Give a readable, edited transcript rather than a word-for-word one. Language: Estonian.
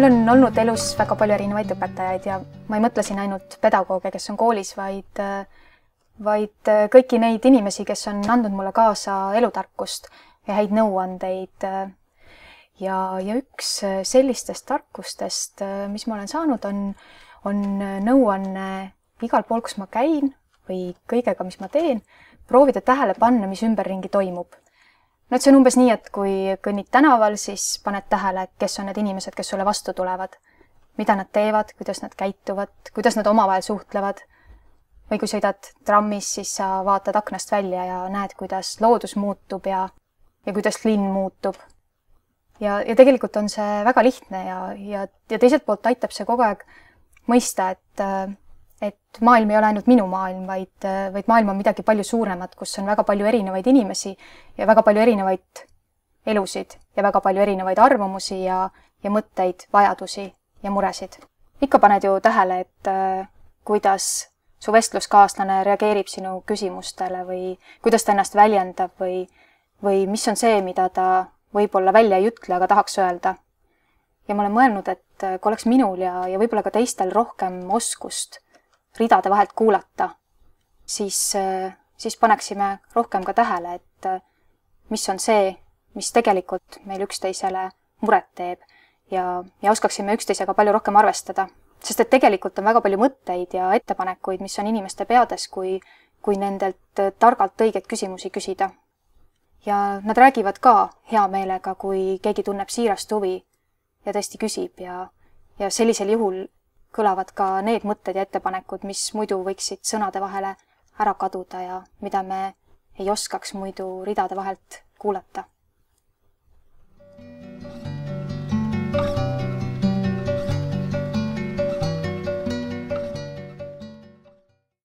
Mul on olnud elus väga palju erinevaid õpetajaid ja ma ei mõtle siin ainult pedagooge, kes on koolis, vaid kõiki neid inimesi, kes on andnud mulle kaasa elutarkust ja häid nõuandeid. Ja üks sellistest tarkustest, mis ma olen saanud, on nõuanne igal pool, kus ma käin või kõigega, mis ma teen, proovida tähele panna, mis ümberringi toimub. No, see on umbes nii, et kui kõnnid tänaval, siis paned tähele, kes on need inimesed, kes sulle vastu tulevad, mida nad teevad, kuidas nad käituvad, kuidas nad omavahel suhtlevad. Või kui sõidad trammis, siis sa vaatad aknast välja ja näed, kuidas loodus muutub ja kuidas linn muutub. Ja tegelikult on see väga lihtne ja teiselt poolt aitab see kogu aeg mõista, et maailm ei ole ainult minu maailm, vaid maailm on midagi palju suuremat, kus on väga palju erinevaid inimesi ja väga palju erinevaid elusid ja väga palju erinevaid arvamusi ja mõtteid, vajadusi ja muresid. Ikka paned ju tähele, et kuidas su vestluskaaslane reageerib sinu küsimustele või kuidas ta ennast väljendab või mis on see, mida ta võib-olla välja ei ütle, aga tahaks öelda. Ja ma olen mõelnud, et kui oleks minul ja võib-olla ka teistel rohkem oskust ridade vahelt kuulata, siis paneksime rohkem ka tähele, et mis on see, mis tegelikult meil üksteisele muret teeb ja oskaksime üksteisega palju rohkem arvestada. Sest et tegelikult on väga palju mõtteid ja ettepanekuid, mis on inimeste peades, kui nendelt targalt õiget küsimusi küsida. Ja nad räägivad ka hea meelega, kui keegi tunneb siirast huvi ja tõesti küsib ja sellisel juhul kõlavad ka need mõtted ja ettepanekud, mis muidu võiksid sõnade vahele ära kaduda ja mida me ei oskaks muidu ridade vahelt kuulata.